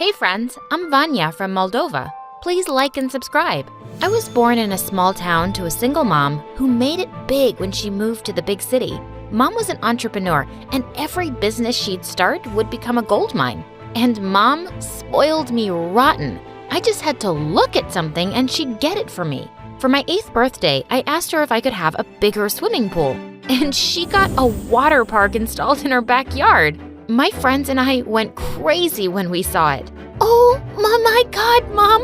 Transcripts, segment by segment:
Hey friends, I'm Vanya from Moldova. Please like and subscribe. I was born in a small town to a single mom who made it big when she moved to the big city. Mom was an entrepreneur, and every business she'd start would become a gold mine. And Mom spoiled me rotten. I just had to look at something and she'd get it for me. For my 8th birthday, I asked her if I could have a bigger swimming pool, and she got a water park installed in her backyard. My friends and I went crazy when we saw it. Oh, my God, Mom,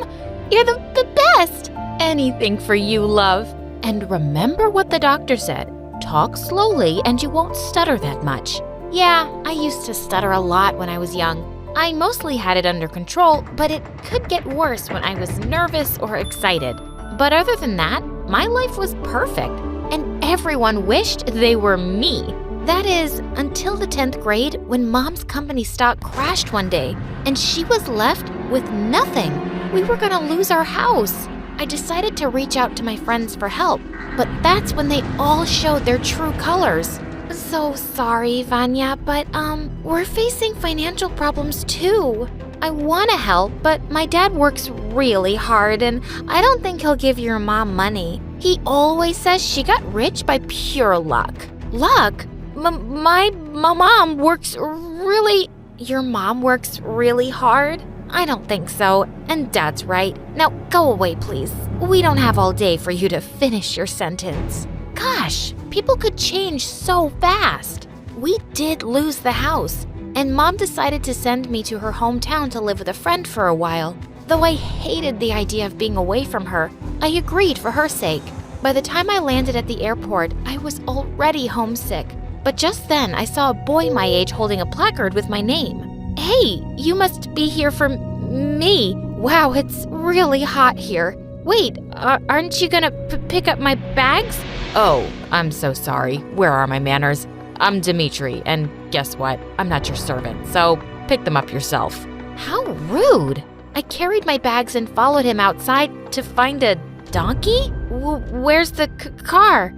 you're the best! Anything for you, love. And remember what the doctor said. Talk slowly and you won't stutter that much. Yeah, I used to stutter a lot when I was young. I mostly had it under control, but it could get worse when I was nervous or excited. But other than that, my life was perfect, and everyone wished they were me. That is, until the 10th grade when Mom's company stock crashed one day, and she was left with nothing. We were gonna lose our house. I decided to reach out to my friends for help, but that's when they all showed their true colors. So sorry, Vanya, but we're facing financial problems too. I want to help, but my dad works really hard and I don't think he'll give your mom money. He always says she got rich by pure luck. Luck? My mom works really... Your mom works really hard? I don't think so, and Dad's right. Now go away, please. We don't have all day for you to finish your sentence. Gosh, people could change so fast. We did lose the house, and Mom decided to send me to her hometown to live with a friend for a while. Though I hated the idea of being away from her, I agreed for her sake. By the time I landed at the airport, I was already homesick. But just then, I saw a boy my age holding a placard with my name. Hey, you must be here for me. Wow, it's really hot here. Wait, aren't you gonna pick up my bags? Oh, I'm so sorry. Where are my manners? I'm Dimitri, and guess what? I'm not your servant, so pick them up yourself. How rude! I carried my bags and followed him outside to find a donkey? Where's the car?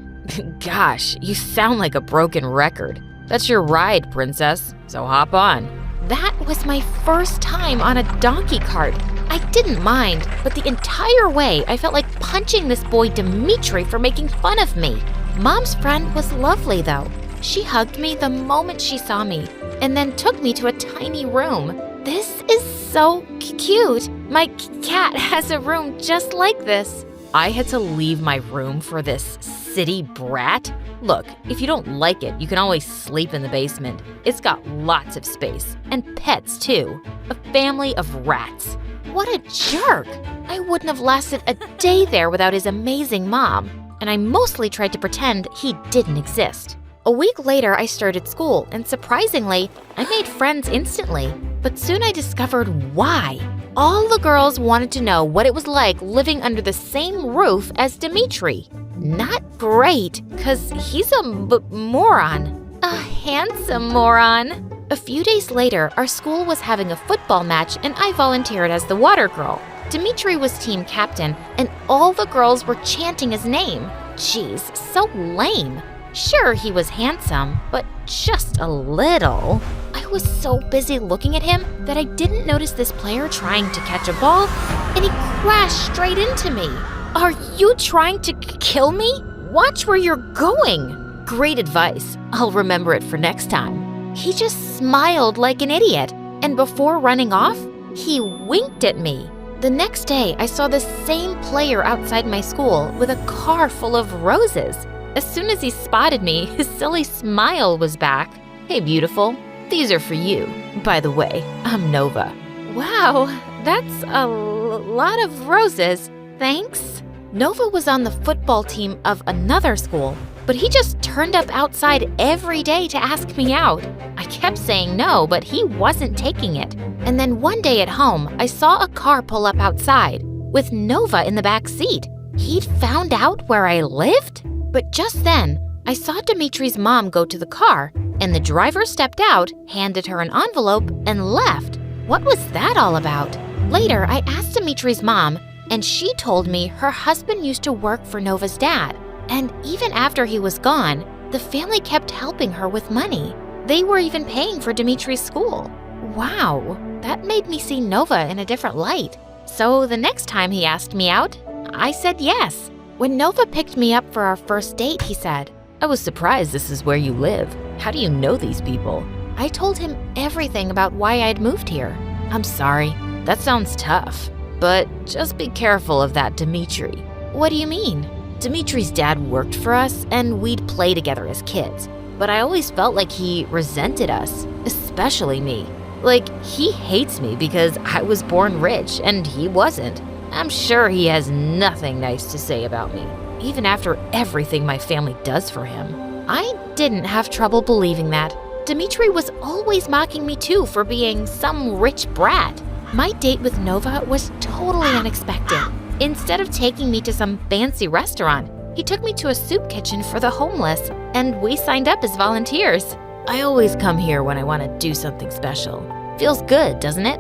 Gosh, you sound like a broken record. That's your ride, princess, so hop on. That was my first time on a donkey cart. I didn't mind, but the entire way I felt like punching this boy Dimitri for making fun of me. Mom's friend was lovely though. She hugged me the moment she saw me and then took me to a tiny room. This is so cute. My cat has a room just like this. I had to leave my room for this city brat? Look, if you don't like it, you can always sleep in the basement. It's got lots of space, and pets too. A family of rats. What a jerk! I wouldn't have lasted a day there without his amazing mom, and I mostly tried to pretend he didn't exist. A week later, I started school, and surprisingly, I made friends instantly. But soon I discovered why. All the girls wanted to know what it was like living under the same roof as Dimitri. Not great, 'cause he's a moron. A handsome moron. A few days later, our school was having a football match and I volunteered as the water girl. Dimitri was team captain and all the girls were chanting his name. Jeez, so lame. Sure, he was handsome, but just a little. I was so busy looking at him that I didn't notice this player trying to catch a ball, and he crashed straight into me. Are you trying to kill me? Watch where you're going. Great advice. I'll remember it for next time. He just smiled like an idiot, and before running off, he winked at me. The next day, I saw the same player outside my school with a car full of roses. As soon as he spotted me, his silly smile was back. Hey, beautiful. These are for you. By the way, I'm Nova. Wow, that's a lot of roses. Thanks. Nova was on the football team of another school, but he just turned up outside every day to ask me out. I kept saying no, but he wasn't taking it. And then one day at home, I saw a car pull up outside with Nova in the back seat. He'd found out where I lived? But just then, I saw Dimitri's mom go to the car, and the driver stepped out, handed her an envelope, and left. What was that all about? Later, I asked Dimitri's mom, and she told me her husband used to work for Nova's dad. And even after he was gone, the family kept helping her with money. They were even paying for Dimitri's school. Wow, that made me see Nova in a different light. So the next time he asked me out, I said yes. When Nova picked me up for our first date, he said, "I was surprised this is where you live. How do you know these people?" I told him everything about why I'd moved here. "I'm sorry, that sounds tough. But just be careful of that Dimitri." "What do you mean?" "Dimitri's dad worked for us and we'd play together as kids. But I always felt like he resented us, especially me. Like, he hates me because I was born rich and he wasn't. I'm sure he has nothing nice to say about me, even after everything my family does for him." I didn't have trouble believing that. Dimitri was always mocking me too for being some rich brat. My date with Nova was totally unexpected. Instead of taking me to some fancy restaurant, he took me to a soup kitchen for the homeless, and we signed up as volunteers. I always come here when I want to do something special. Feels good, doesn't it?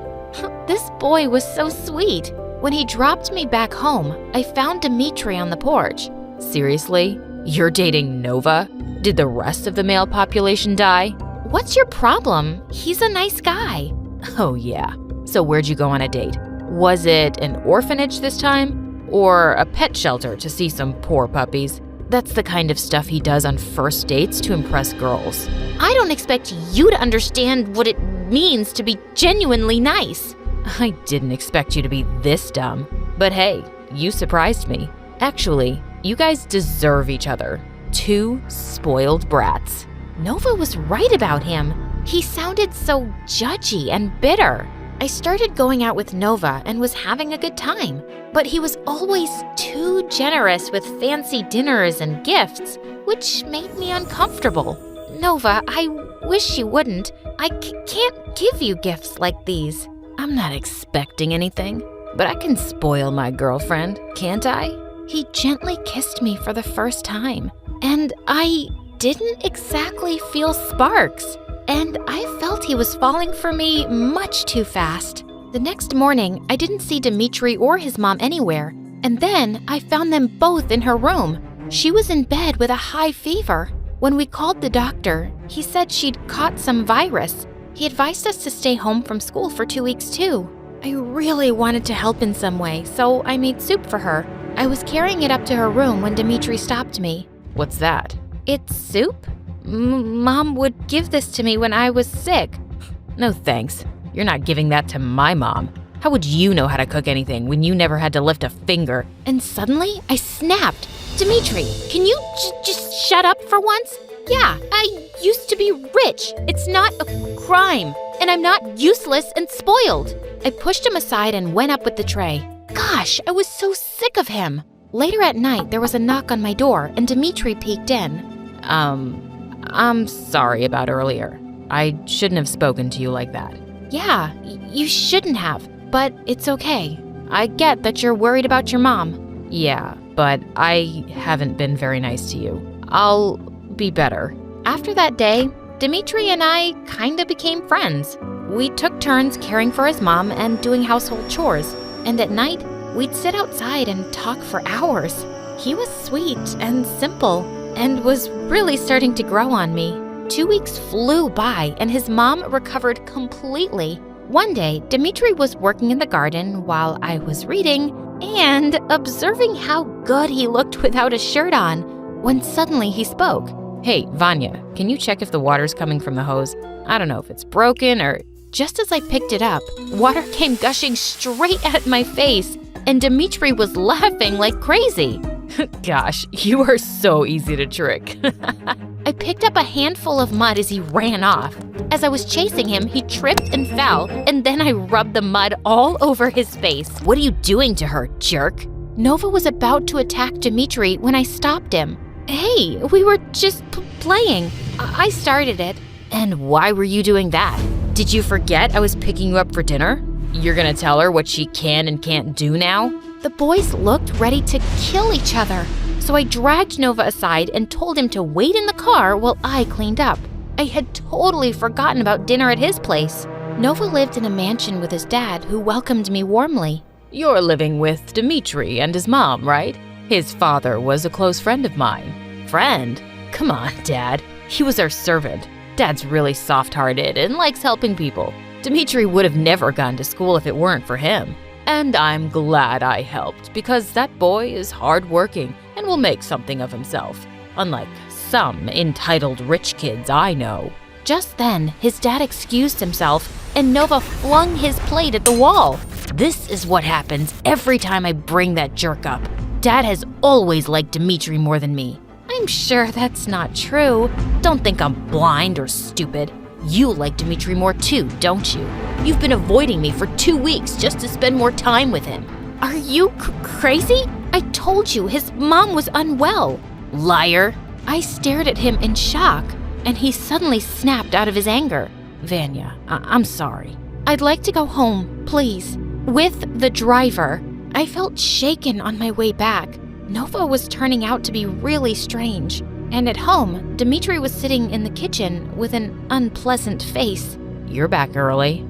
This boy was so sweet. When he dropped me back home, I found Dimitri on the porch. "Seriously? You're dating Nova? Did the rest of the male population die?" "What's your problem? He's a nice guy." "Oh yeah. So where'd you go on a date? Was it an orphanage this time? Or a pet shelter to see some poor puppies?" That's the kind of stuff he does on first dates to impress girls. I don't expect you to understand what it means to be genuinely nice. I didn't expect you to be this dumb. But hey, you surprised me. Actually, you guys deserve each other. Two spoiled brats. Nova was right about him. He sounded so judgy and bitter. I started going out with Nova and was having a good time, but he was always too generous with fancy dinners and gifts, which made me uncomfortable. "Nova, I wish you wouldn't. I can't give you gifts like these." "I'm not expecting anything, but I can spoil my girlfriend, can't I?" He gently kissed me for the first time, and I didn't exactly feel sparks. And I felt he was falling for me much too fast. The next morning, I didn't see Dimitri or his mom anywhere, and then I found them both in her room. She was in bed with a high fever. When we called the doctor, he said she'd caught some virus. He advised us to stay home from school for 2 weeks too. I really wanted to help in some way, so I made soup for her. I was carrying it up to her room when Dimitri stopped me. "What's that?" "It's soup? Mom would give this to me when I was sick." "No thanks. You're not giving that to my mom. How would you know how to cook anything when you never had to lift a finger?" And suddenly, I snapped. "Dimitri, can you just shut up for once? Yeah, I used to be rich. It's not a crime. And I'm not useless and spoiled." I pushed him aside and went up with the tray. Gosh, I was so sick of him. Later at night, there was a knock on my door, and Dimitri peeked in. I'm sorry about earlier. I shouldn't have spoken to you like that." "Yeah, you shouldn't have, but it's okay. I get that you're worried about your mom." "Yeah, but I haven't been very nice to you. I'll be better." After that day, Dimitri and I kinda became friends. We took turns caring for his mom and doing household chores, and at night, we'd sit outside and talk for hours. He was sweet and simple, and was really starting to grow on me. 2 weeks flew by, and his mom recovered completely. One day, Dimitri was working in the garden while I was reading and observing how good he looked without a shirt on, when suddenly he spoke. "Hey, Vanya, can you check if the water's coming from the hose? I don't know if it's broken or..." Just as I picked it up, water came gushing straight at my face, and Dimitri was laughing like crazy. Gosh, you are so easy to trick. I picked up a handful of mud as he ran off. As I was chasing him, he tripped and fell, and then I rubbed the mud all over his face. "What are you doing to her, jerk?" Nova was about to attack Dimitri when I stopped him. "Hey, we were just playing. I started it." "And why were you doing that? Did you forget I was picking you up for dinner? You're gonna tell her what she can and can't do now?" The boys looked ready to kill each other, so I dragged Nova aside and told him to wait in the car while I cleaned up. I had totally forgotten about dinner at his place. Nova lived in a mansion with his dad, who welcomed me warmly. "You're living with Dimitri and his mom, right? His father was a close friend of mine." "Friend? Come on, Dad. He was our servant. Dad's really soft-hearted and likes helping people." Dmitri would have never gone to school if it weren't for him. And I'm glad I helped, because that boy is hardworking and will make something of himself, unlike some entitled rich kids I know." Just then, his dad excused himself, and Nova flung his plate at the wall. "This is what happens every time I bring that jerk up. Dad has always liked Dmitri more than me." "I'm sure that's not true. Don't think I'm blind or stupid. You like Dmitri more too, don't you? You've been avoiding me for 2 weeks just to spend more time with him." "Are you crazy? I told you his mom was unwell." "Liar." I stared at him in shock, and he suddenly snapped out of his anger. "Vanya, I'm sorry. I'd like to go home, please, with the driver." I felt shaken on my way back. Nova was turning out to be really strange. And at home, Dmitri was sitting in the kitchen with an unpleasant face. "You're back early."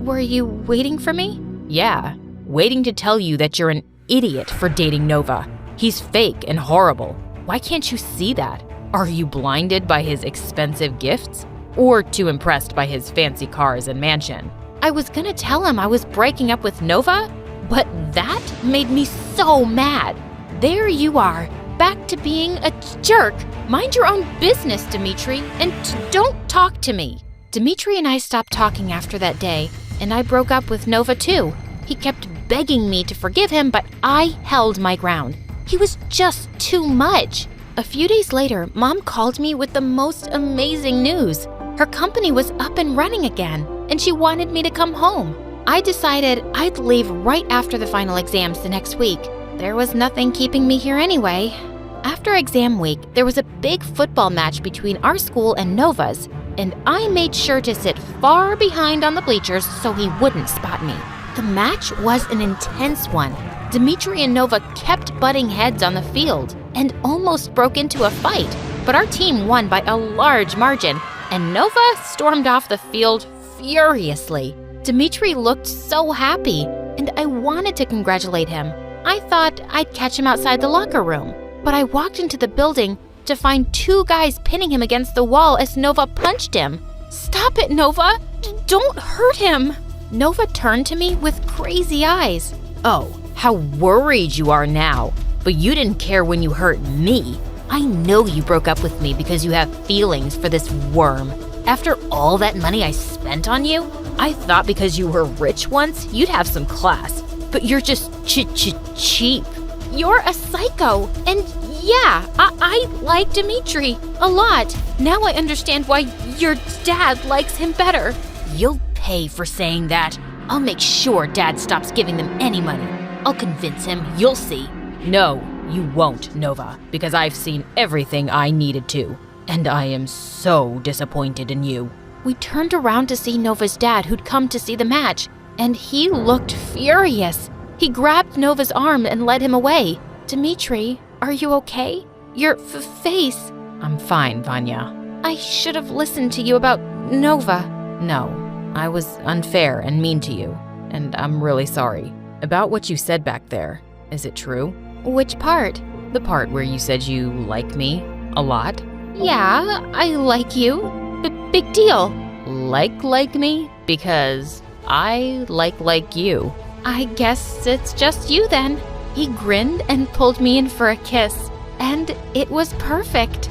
Were you waiting for me?" "Yeah, waiting to tell you that you're an idiot for dating Nova. He's fake and horrible. Why can't you see that? Are you blinded by his expensive gifts? Or too impressed by his fancy cars and mansion?" I was gonna tell him I was breaking up with Nova, but that made me so mad. "There you are, back to being a jerk. Mind your own business, Dmitri, and don't talk to me." Dmitri and I stopped talking after that day, and I broke up with Nova too. He kept begging me to forgive him, but I held my ground. He was just too much. A few days later, Mom called me with the most amazing news. Her company was up and running again, and she wanted me to come home. I decided I'd leave right after the final exams the next week. There was nothing keeping me here anyway. After exam week, there was a big football match between our school and Nova's, and I made sure to sit far behind on the bleachers so he wouldn't spot me. The match was an intense one. Dmitri and Nova kept butting heads on the field and almost broke into a fight, but our team won by a large margin, and Nova stormed off the field furiously. Dmitri looked so happy, and I wanted to congratulate him. I thought I'd catch him outside the locker room, but I walked into the building to find 2 guys pinning him against the wall as Nova punched him. "Stop it, Nova! Don't hurt him!" Nova turned to me with crazy eyes. "Oh, how worried you are now. But you didn't care when you hurt me. I know you broke up with me because you have feelings for this worm. After all that money I spent on you, I thought because you were rich once, you'd have some class. But you're just cheap. You're a psycho. And yeah, I like Dmitri a lot. Now I understand why your dad likes him better." "You'll pay for saying that. I'll make sure Dad stops giving them any money. I'll convince him, you'll see." "No, you won't, Nova, because I've seen everything I needed to, and I am so disappointed in you." We turned around to see Nova's dad, who'd come to see the match, and he looked furious. He grabbed Nova's arm and led him away. "Dmitri, are you okay? Your face..." "I'm fine, Vanya." "I should have listened to you about Nova." "No, I was unfair and mean to you, and I'm really sorry. About what you said back there, is it true?" "Which part?" "The part where you said you like me a lot." "Yeah, I like you. Big deal." Like me? Because I like you." "I guess it's just you then." He grinned and pulled me in for a kiss, and it was perfect.